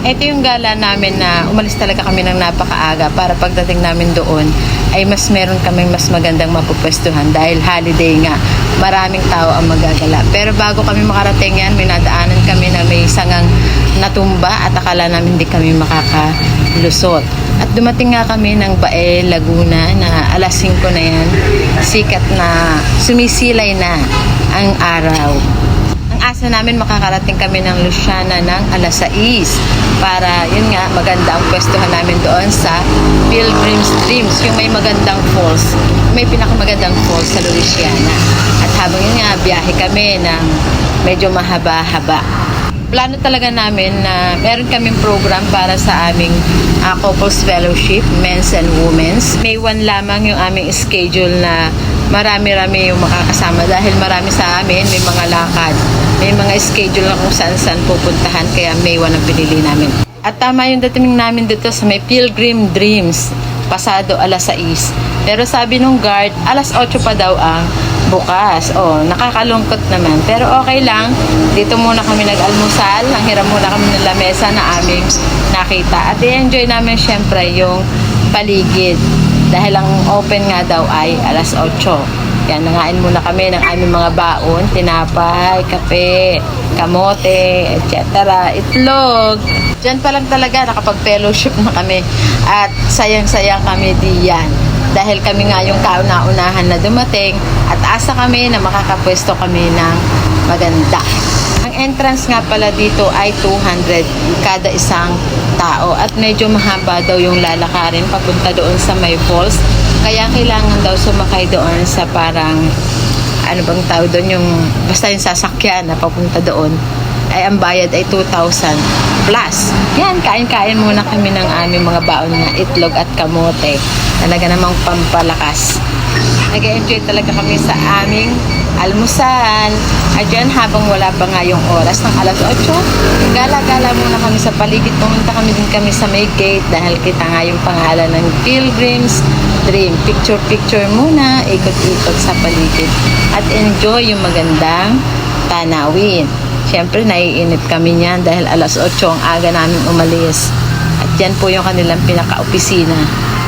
Ito yung gala namin na umalis talaga kami ng napakaaga para pagdating namin doon ay mas meron kaming mas magandang mapupwestuhan dahil holiday nga. Maraming tao ang magagala. Pero bago kami makarating yan, may nadaanan kami na may sangang natumba at akala namin hindi kami makakalusot. At dumating nga kami ng Bae, Laguna na alas 5 na yan. Sikat na sumisilay na ang araw. Asa namin makakarating kami ng Luciana ng alas 6 para yun nga maganda ang pwestuhan namin doon sa Pilgrim's Dreams, yung may magandang falls, may pinakamagandang falls sa Luciana. At habang yun nga biyahe kami ng medyo mahaba-haba. Plano talaga namin na meron kaming program para sa aming couples fellowship, men's and women's. May 1 lamang yung aming schedule na marami-rami yung makakasama dahil marami sa amin, may mga lakad, may mga schedule na kung saan-saan pupuntahan, kaya May 1 ang pinili namin. At tama yung dating namin dito sa may Pilgrim Dreams, pasado alas 6. Pero sabi nung guard, alas 8 pa daw ang bukas. Nakakalungkot naman. Pero okay lang, dito muna kami nag-almusal, nanghiram muna kami ng lamesa na aming nakita. At i-enjoy namin syempre yung paligid. Dahil ang open nga daw ay alas 8. Yan, nangain muna kami ng aming mga baon, tinapay, kape, kamote, etc. Itlog. Diyan pa lang talaga nakapag-fellowship na kami. At sayang-sayang kami diyan. Dahil kami nga yung kauna-unahan na dumating at asa kami na makakapwesto kami ng maganda. Ang entrance nga pala dito ay 200 kada isang tao at medyo mahaba daw yung lalakarin papunta doon sa may falls. Kaya kailangan daw sumakay doon sa parang ano bang tawag doon, yung basta yung sasakyan na papunta doon ay ang bayad ay 2,000 plus. Yan, kain-kain muna kami ng aming mga baon na itlog at kamote. Talaga namang pampalakas. Nag-enjoy talaga kami sa aming almusal. At dyan, habang wala pa nga yung oras ng alas 8, gala-gala muna kami sa paligid. Pumunta kami din kami sa may gate dahil kita nga yung pangalan ng Pilgrim's Dream. Picture-picture muna, ikot-ikot sa paligid. At enjoy yung magandang tanawin. Siyempre, naiinip kami niyan dahil alas 8 ang aga namin umalis. At yan po yung kanilang pinaka-opisina.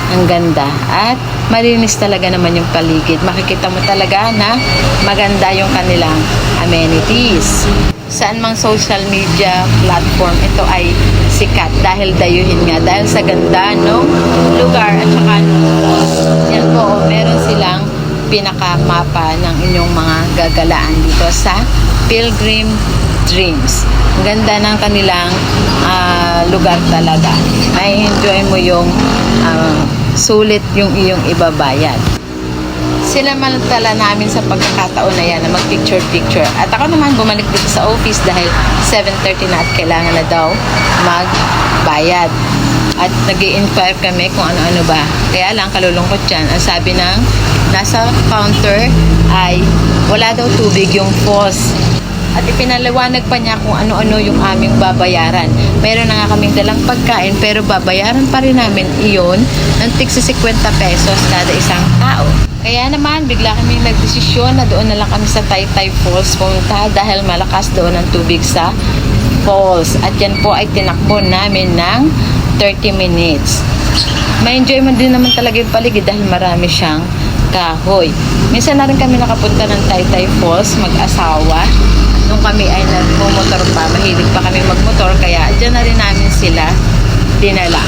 Ang ganda. At malinis talaga naman yung paligid. Makikita mo talaga na maganda yung kanilang amenities. Saan mang social media platform, ito ay sikat dahil dayuhin nga. Dahil sa ganda ng lugar at saka yan po, meron silang pinaka-mapa ng inyong mga gagalaan dito sa Pilgrim Dreams. Ang ganda ng kanilang lugar talaga. May enjoy mo yung sulit yung iyong ibabayad. Sinamantala namin sa pagkakataon na yan na mag-picture-picture. At ako naman bumalik dito sa office dahil 7:30 na at kailangan na daw magbayad. At nag-i-inquire kami kung ano-ano ba. Kaya lang kalulungkot dyan. Ang sabi ng nasa counter ay wala daw tubig yung falls. At ipinaliwanag pa niya kung ano-ano yung aming babayaran. Meron na nga kaming dalang pagkain pero babayaran pa rin namin iyon ng tigsi 50 pesos kada isang tao. Kaya naman bigla kami nagdesisyon na doon na lang kami sa Taytay Falls pumunta dahil malakas doon ang tubig sa falls. At yan po ay tinakbo namin ng 30 minutes. Ma-enjoy mo din naman talaga yung paligid dahil marami siyang kahoy. Minsan na rin kami nakapunta ng Taytay Falls mag-asawa. Nung kami ay nagmumotor pa, mahilig pa kami magmotor, kaya dyan na rin namin sila dinala.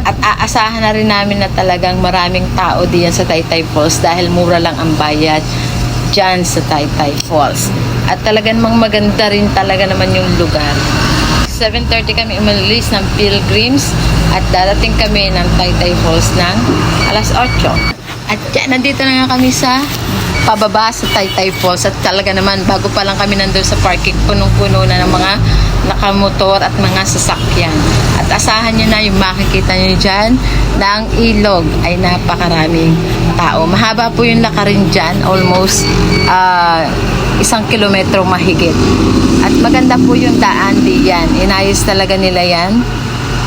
At aasahan na rin namin na talagang maraming tao diyan sa Taytay Falls dahil mura lang ang bayad dyan sa Taytay Falls. At talagang maganda rin talaga naman yung lugar. 7:30 kami umalis ng Pilgrims at darating kami ng Taytay Falls ng alas 8. At dyan, nandito na nga kami sa pababa sa Taytay Falls at talaga naman bago pa lang kami nandun sa parking, punong-puno na ng mga nakamotor at mga sasakyan. At asahan nyo na yung makikita nyo dyan na ang ilog ay napakaraming tao. Mahaba po yung lakarin dyan, almost 1 kilometro mahigit. At maganda po yung daan diyan. Inayos talaga nila yan.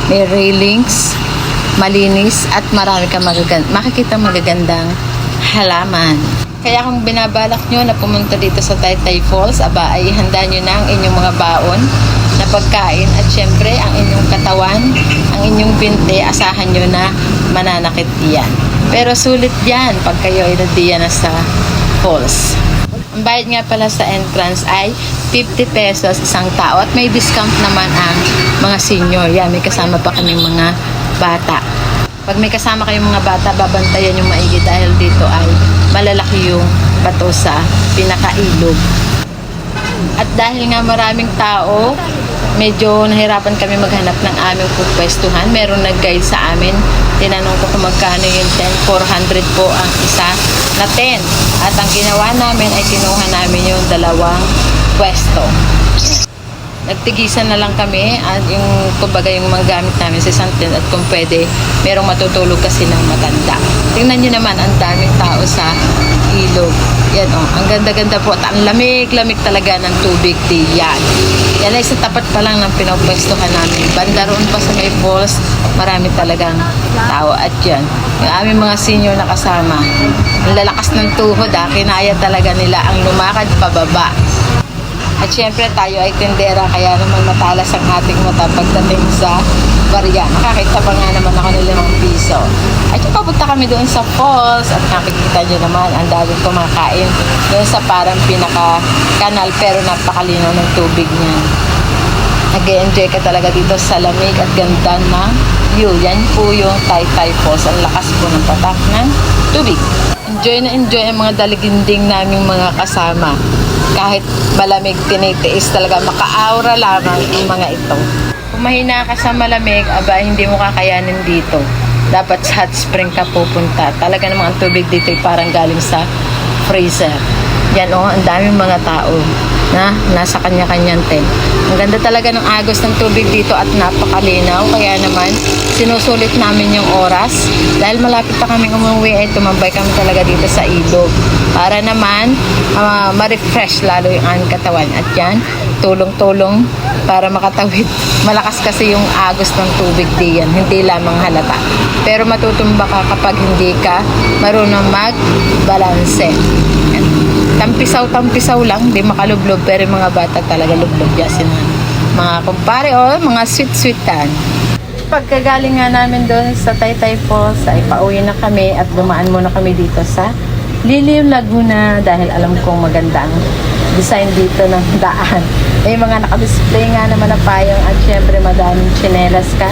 May railings, malinis at marami kang makikita magagandang halaman. Kaya kung binabalak nyo na pumunta dito sa Taytay Falls, aba ay handa nyo na ang inyong mga baon na pagkain at syempre ang inyong katawan, ang inyong binte, asahan nyo na mananakit yan. Pero sulit yan pag kayo ay nadiyan na sa falls. Ang bayad nga pala sa entrance ay 50 pesos isang tao at may discount naman ang mga senior. Yan, may kasama pa kaming mga bata. Pag may kasama kayong mga bata, babantayan yung maigi dahil dito ay malalaki yung bato sa pinakailog. At dahil nga maraming tao, medyo nahirapan kami maghanap ng aming pupwestuhan. Meron nag-guide sa amin. Tinanong ko kung magkano yung tent. 400 po ang isa na tent. At ang ginawa namin ay kinuha namin yung dalawang pwesto. Nagtigisan na lang kami at yung kumbaga yung mga gamit namin sa isang tent at kung pwede, merong matutulog kasi ng matanda. Tingnan nyo naman, ang daming tao sa ilog. Yan ang ganda-ganda po at ang lamig-lamig talaga ng tubig diyan. Yan ay sa tapat pa lang ng pinapwestuhan namin. Banda roon pa sa may falls, marami talagang tao. At yan, yung aming mga senior na kasama, ang lalakas ng tuhod, kinaya talaga nila ang lumakad pababa. At syempre tayo ay tindera, kaya naman matalas ang ating mata pagdating sa barya. Nakakita pa nga naman ako ng 5 piso. At yung papunta kami doon sa falls at nakikita nyo naman ang daming kumakain doon sa parang pinaka-kanal pero napakalinaw ng tubig niyan. Nag-enjoy ka talaga dito sa lamig at ganda ng view. Yan po yung Taytay Falls. Ang lakas po ng patak ng tubig. Enjoy na enjoy ang mga daliginding naming mga kasama. Kahit malamig, tinitiis talaga, maka-aura lamang ang mga ito. Kung mahina ka sa malamig, aba, hindi mo kakayanin dito. Dapat sa hot spring ka pupunta. Talaga namang ang tubig dito ay parang galing sa freezer. Yan ang daming mga tao na nasa kanya-kanyang tent. Ang ganda talaga ng agos ng tubig dito at napakalinaw. Kaya naman, sinusulit namin yung oras. Dahil malapit pa kami umuwi ay tumambay kami talaga dito sa ilog. Para naman, ma-refresh lalo yung aming katawan. At yan, tulong-tulong para makatawid. Malakas kasi yung agos ng tubig diyan. Hindi lamang halata. Pero matutumba ka kapag hindi ka marunong mag-balanse. Tampisaw lang, di makalublob, pero mga bata talaga lublob yasin. Mga kumpare mga sweet-sweetan. Pagkagaling nga namin doon sa Taytay Falls, ay pauwi na kami at dumaan muna kami dito sa Liliw, Laguna dahil alam kong maganda ang design dito ng daan. May mga nakadisplay nga naman na payong at syempre madaming tsinelas ka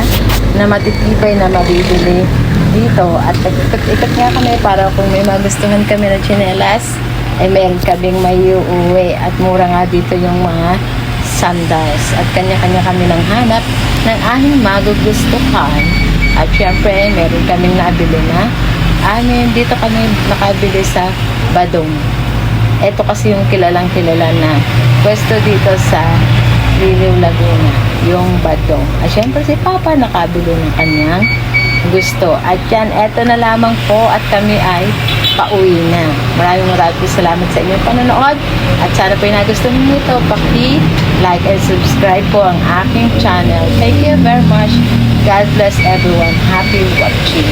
na matitibay na mabibili dito. At ikot nga kami para kung may magustuhan kami na tsinelas, ay meron kaming may uuwi at mura nga dito yung mga sandals at kanya-kanya kami nang hanap ng aming magugustuhan at syempre meron kaming nabili na dito kami nakabili sa Badong. Ito kasi yung kilalang kilala na pwesto dito sa Liliw, Laguna, yung Badong. At syempre si Papa nakabili ng kanyang gusto. At yan, eto na lamang po at kami ay pauwi na. Maraming salamat sa inyong panonood at sana po yung nagustuhan niyo ito, paki-like and subscribe po ang aking channel. Thank you very much. God bless everyone. Happy watching.